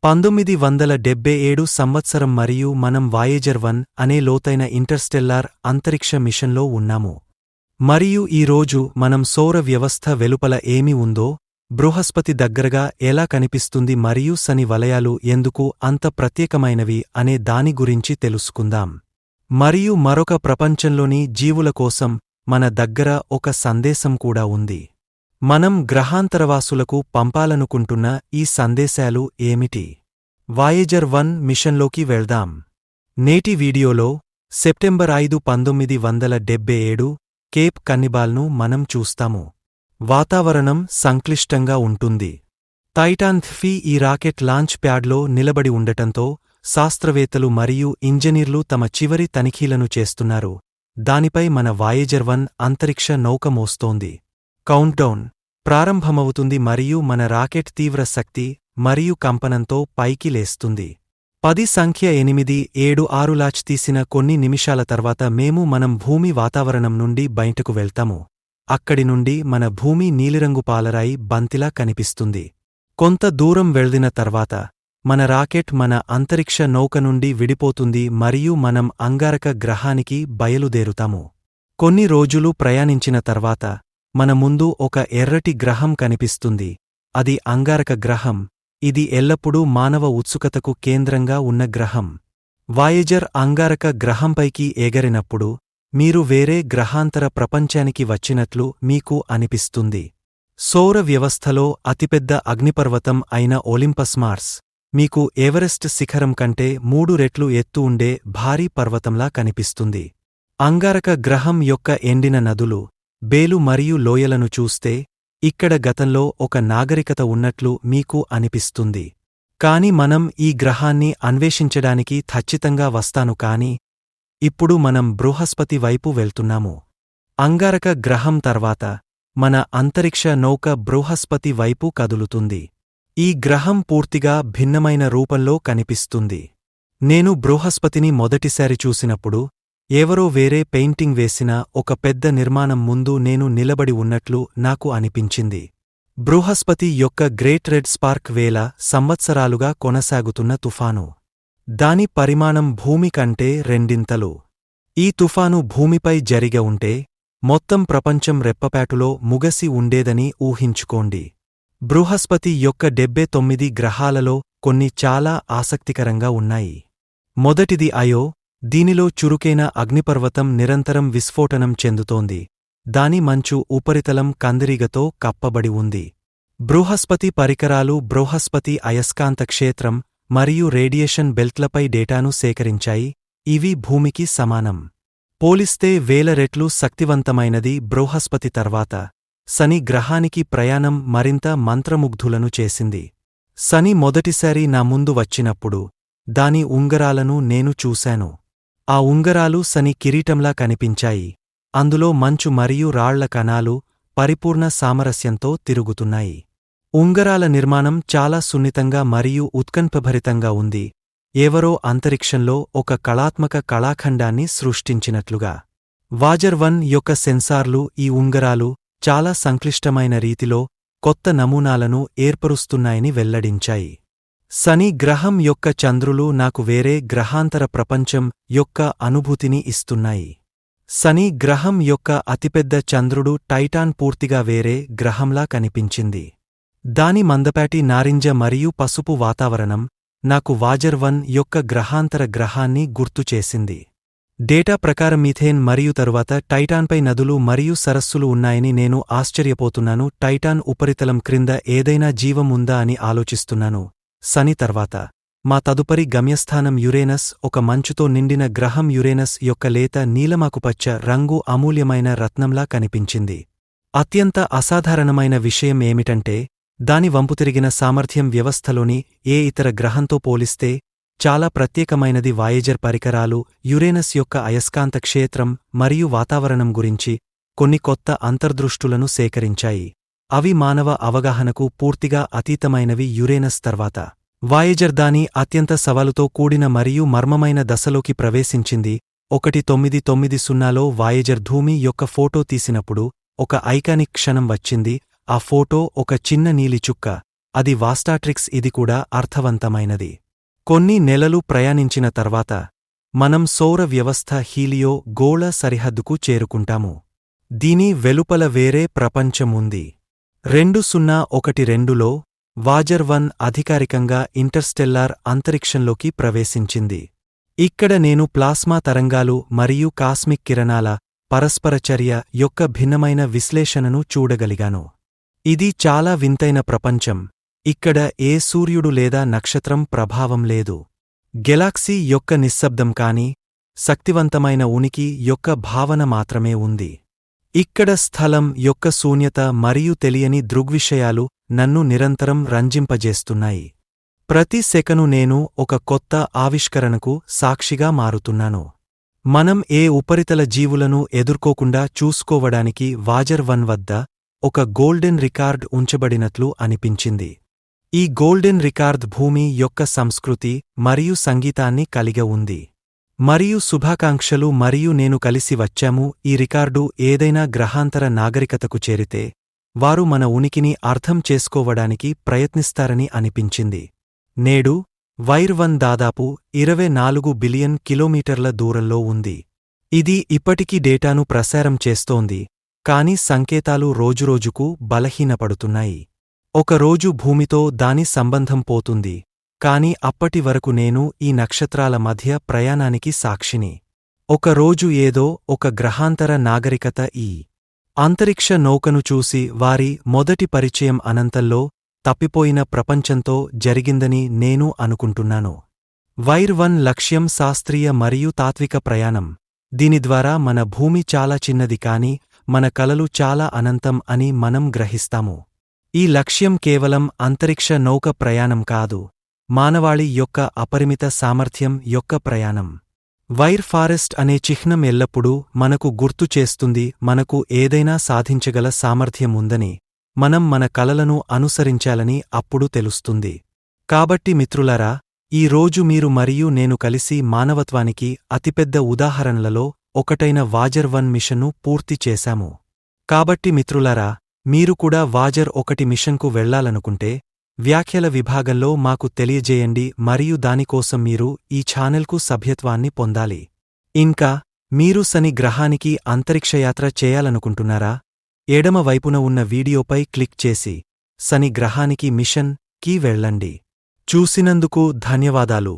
1977 సంవత్సరం మరియు మనం వాయేజర్ 1 అనే లోతైన ఇంటర్స్టెల్లార్ అంతరిక్ష మిషన్లో ఉన్నాము. మరియు ఈ రోజు మనం సౌర వ్యవస్థ వెలుపల ఏమి ఉందో, బృహస్పతి దగ్గరగా ఎలా కనిపిస్తుంది మరియు శని వలయాలు ఎందుకు అంత ప్రత్యేకమైనవి అనే దాని గురించి తెలుసుకుందాం. మరియు మరొక ప్రపంచంలోని జీవుల కోసం మన దగ్గర ఒక సందేశం కూడా ఉంది. మనం గ్రహాంతరవాసులకు పంపాలనుకుంటున్న ఈ సందేశాలు ఏమిటి? వాయేజర్ 1 మిషన్లోకి వెళ్దాం. నేటి వీడియోలో సెప్టెంబర్ 5, 1977 కేప్ కన్నిబాల్ను మనం చూస్తాము. వాతావరణం సంక్లిష్టంగా ఉంటుంది. టైటాన్ థ్వీ ఈ రాకెట్ లాంచ్ ప్యాడ్లో నిలబడి ఉండటంతో శాస్త్రవేత్తలు మరియు ఇంజనీర్లు తమ చివరి తనిఖీలను చేస్తున్నారు. దానిపై మన వాయేజర్ 1 అంతరిక్ష నౌక మోస్తోంది. కౌంట్డౌన్ ప్రారంభమవుతుంది మరియు మన రాకెట్ తీవ్ర శక్తి మరియు కంపనంతో పైకి లేస్తుంది. 10 సంఖ్య 876 లాచ్ తీసిన కొన్ని నిమిషాల తర్వాత మనం భూమి వాతావరణం నుండి బయటకు వెళ్తాము. అక్కడి నుండి మన భూమి నీలిరంగు పాలరాయి బంతిలా కనిపిస్తుంది. కొంత దూరం వెళ్దిన తర్వాత మన రాకెట్ మన అంతరిక్ష నౌక నుండి విడిపోతుంది మరియు మనం అంగారక గ్రహానికి బయలుదేరుతాము. కొన్ని రోజులు ప్రయాణించిన తర్వాత మన ముందు ఒక ఎర్రటి గ్రహం కనిపిస్తుంది. అది అంగారక గ్రహం. ఇది ఎల్లప్పుడూ మానవ ఉత్సుకతకు కేంద్రంగా ఉన్న గ్రహం. వాయేజర్ అంగారక గ్రహంపైకి ఎగరినప్పుడు మీరు వేరే గ్రహాంతర ప్రపంచానికి వచ్చినట్లు మీకు అనిపిస్తుంది. సౌర వ్యవస్థలో అతిపెద్ద అగ్నిపర్వతం అయిన ఒలింపస్ మార్స్ మీకు ఎవరెస్ట్ శిఖరం కంటే 3 రెట్లు ఎత్తు ఉండే భారీ పర్వతంలా కనిపిస్తుంది. అంగారక గ్రహం యొక్క ఎండిన నదులు, బేలు మరియు లోయలను చూస్తే ఇక్కడ గతంలో ఒక నాగరికత ఉన్నట్లు మీకు అనిపిస్తుంది. కాని మనం ఈ గ్రహాన్ని అన్వేషించడానికి ఖచ్చితంగా వస్తాను కాని ఇప్పుడు మనం బృహస్పతి వైపు వెళ్తున్నాము. అంగారక గ్రహం తర్వాత మన అంతరిక్ష నౌక బృహస్పతి వైపు కదులుతుంది. ఈ గ్రహం పూర్తిగా భిన్నమైన రూపంలో కనిపిస్తుంది. నేను బృహస్పతిని మొదటిసారి చూసినప్పుడు ఎవరో వేరే పెయింటింగ్ వేసిన ఒక పెద్ద నిర్మాణం ముందు నేను నిలబడి ఉన్నట్లు నాకు అనిపించింది. బృహస్పతి యొక్క గ్రేట్ రెడ్ స్పార్క్ వేల సంవత్సరాలుగా కొనసాగుతున్న తుఫాను. దాని పరిమాణం భూమి కంటే రెండింతలు. ఈ తుఫాను భూమిపై జరిగి ఉంటే మొత్తం ప్రపంచం రెప్పపాటులో ముగసి ఉండేదని ఊహించుకోండి. బృహస్పతి యొక్క 79 గ్రహాలలో కొన్ని చాలా ఆసక్తికరంగా ఉన్నాయి. మొదటిది అయో. దీనిలో చురుకైన అగ్నిపర్వతం నిరంతరం విస్ఫోటనం చెందుతోంది. దాని మంచు ఉపరితలం కందిరీగతో కప్పబడి ఉంది. బృహస్పతి పరికరాలు బృహస్పతి అయస్కాంత క్షేత్రం మరియు రేడియేషన్ బెల్ట్లపై డేటాను సేకరించాయి. ఇవి భూమికి సమానం. పోలిస్తే వేల రెట్లు శక్తివంతమైనది. బృహస్పతి తర్వాత శని గ్రహానికి ప్రయాణం మరింత మంత్రముగ్ధులను చేసింది. శని మొదటిసారి నా ముందు వచ్చినప్పుడు దాని ఉంగరాలను నేను చూశాను. ఆ ఉంగరాలు శని కిరీటంలా కనిపించాయి. అందులో మంచు మరియు రాళ్ల కణాలు పరిపూర్ణ సామరస్యంతో తిరుగుతున్నాయి. ఉంగరాల నిర్మాణం చాలా సున్నితంగా మరియు ఉత్కంఠభరితంగా ఉంది. ఎవరో అంతరిక్షంలో ఒక కళాత్మక కళాఖండాన్ని సృష్టించినట్లుగా. వాయేజర్ 1 యొక్క సెన్సార్లు ఈ ఉంగరాలు చాలా సంక్లిష్టమైన రీతిలో కొత్త నమూనాలను ఏర్పరుస్తున్నాయని వెల్లడించాయి. శని గ్రహం యొక్క చంద్రులు నాకు వేరే గ్రహాంతర ప్రపంచం యొక్క అనుభూతిని ఇస్తున్నాయి. శని గ్రహం యొక్క అతిపెద్ద చంద్రుడు టైటాన్ పూర్తిగా వేరే గ్రహంలా కనిపించింది. దాని మందపాటి నారింజ మరియు పసుపు వాతావరణం నాకు వాయేజర్ 1 యొక్క గ్రహాంతర గ్రహాన్ని గుర్తుచేసింది. డేటా ప్రకారం మీథేన్ మరియు తరువాత టైటాన్పై నదులు మరియు సరస్సులు ఉన్నాయని నేను ఆశ్చర్యపోతున్నాను. టైటాన్ ఉపరితలం క్రింద ఏదైనా జీవం ఉందా అని ఆలోచిస్తున్నాను. శని తర్వాత మా తదుపరి గమ్యస్థానం యురేనస్. ఒక మంచుతో నిండిన గ్రహం. యురేనస్ యొక్క లేత నీలమాకుపచ్చ రంగు అమూల్యమైన రత్నంలా కనిపించింది. అత్యంత అసాధారణమైన విషయం ఏమిటంటే దాని వంపుతిరిగిన సామర్థ్యం వ్యవస్థలోని ఏ ఇతర గ్రహంతో పోలిస్తే చాలా ప్రత్యేకమైనది. వాయేజర్ పరికరాలు యురేనస్ యొక్క అయస్కాంత క్షేత్రం మరియు వాతావరణం గురించి కొన్ని కొత్త అంతర్దృష్టులను సేకరించాయి. అవి మానవ అవగాహనకు పూర్తిగా అతీతమైనవి. యురేనస్ తర్వాత వాయేజర్ దాని అత్యంత సవాలుతో కూడిన మరియు మర్మమైన దశలోకి ప్రవేశించింది. 1990లో వాయేజర్ భూమి యొక్క ఫోటో తీసినప్పుడు ఒక ఐకానిక్ క్షణం వచ్చింది. ఆ ఫోటో ఒక చిన్న నీలి చుక్క అది వాస్టాట్రిక్స్. ఇది కూడా అర్థవంతమైనది. కొన్ని నెలలు ప్రయాణించిన తర్వాత మనం సౌర వ్యవస్థ హీలియో గోళ సరిహద్దుకు చేరుకుంటాము. దీని వెలుపల వేరే ప్రపంచం ఉంది. 2012లో వాజర్ 1 అధికారికంగా ఇంటర్స్టెల్లార్ అంతరిక్షంలోకి ప్రవేశించింది. ఇక్కడ నేను ప్లాస్మా తరంగాలు మరియు కాస్మిక్ కిరణాల పరస్పర చర్య యొక్క భిన్నమైన విశ్లేషణను చూడగలిగాను. ఇది చాలా వింతైన ప్రపంచం. ఇక్కడ ఏ సూర్యుడు లేదా నక్షత్రం ప్రభావం లేదు. గెలాక్సీ యొక్క నిశ్శబ్దం కాని శక్తివంతమైన ఉనికి యొక్క భావన మాత్రమే ఉంది. ఇక్కడ స్థలం యొక్క శూన్యత మరియు తెలియని దృగ్విషయాలు నన్ను నిరంతరం రంజింపజేస్తున్నాయి. ప్రతి సెకను నేను ఒక కొత్త ఆవిష్కరణకు సాక్షిగా మారుతున్నాను. మనం ఏ ఉపరితల జీవులను ఎదుర్కోకుండా చూసుకోవడానికి వాజర్ 1 వద్ద ఒక గోల్డెన్ రికార్డ్ ఉంచబడినట్లు అనిపించింది. ఈ గోల్డెన్ రికార్డ్ భూమి యొక్క సంస్కృతి మరియు సంగీతాన్ని కలిగి ఉంది. మరియు శుభాకాంక్షలు మరియు నేను కలిసి వచ్చాము. ఈ రికార్డు ఏదైనా గ్రహాంతర నాగరికతకు చేరితే వారు మన ఉనికిని అర్థం చేసుకోవడానికి ప్రయత్నిస్తారని అనిపించింది. నేడు వైర్ 1 దాదాపు 24 బిలియన్ కిలోమీటర్ల దూరంలో ఉంది. ఇది ఇప్పటికీ డేటాను ప్రసారం చేస్తోంది, కాని సంకేతాలు రోజురోజుకు బలహీనపడుతున్నాయి. ఒక రోజు భూమితో దాని సంబంధం పోతుంది, కాని అప్పటి వరకు నేను ఈ నక్షత్రాల మధ్య ప్రయాణానికి సాక్షిని. ఒక రోజు ఏదో ఒక గ్రహాంతర నాగరికత ఈ అంతరిక్ష నౌకను చూసి వారి మొదటి పరిచయం అనంతంలో తప్పిపోయిన ప్రపంచంతో జరిగిందని నేను అనుకుంటున్నాను. వైర్ 1 లక్ష్యం శాస్త్రీయ మరియు తాత్విక ప్రయాణం. దీని ద్వారా మన భూమి చాలా చిన్నది కాని మన కలలు చాలా అనంతం అని మనం గ్రహిస్తాము. ఈ లక్ష్యం కేవలం అంతరిక్ష నౌక ప్రయాణం కాదు, మానవాళి యొక్క అపరిమిత సామర్థ్యం యొక్క ప్రయాణం. వైర్ ఫారెస్ట్ అనే చిహ్నం ఎల్లప్పుడూ మనకు గుర్తు చేస్తుంది మనకు ఏదైనా సాధించగల సామర్థ్యం ఉందని, మనం మన కలలను అనుసరించాలని అప్పుడు తెలుస్తుంది. కాబట్టి మిత్రులారా, ఈ రోజు మీరు మరియు నేను కలిసి మానవత్వానికి అతిపెద్ద ఉదాహరణలలో ఒకటైన వాజర్ 1 మిషన్ను పూర్తి చేశాము. కాబట్టి మిత్రులారా, మీరు కూడా వాజర్ 1 మిషన్కు వెళ్లాలనుకుంటే వ్యాఖ్యల విభాగంలో మాకు తెలియజేయండి మరియు దానికోసం మీరు ఈ ఛానెల్కు సభ్యత్వాన్ని పొందాలి. ఇంకా మీరు శని గ్రహానికి అంతరిక్షయాత్ర చేయాలనుకుంటున్నారా? ఎడమ వైపున ఉన్న వీడియోపై క్లిక్ చేసి శని గ్రహానికి మిషన్ కి వెళ్ళండి. చూసినందుకు ధన్యవాదాలు.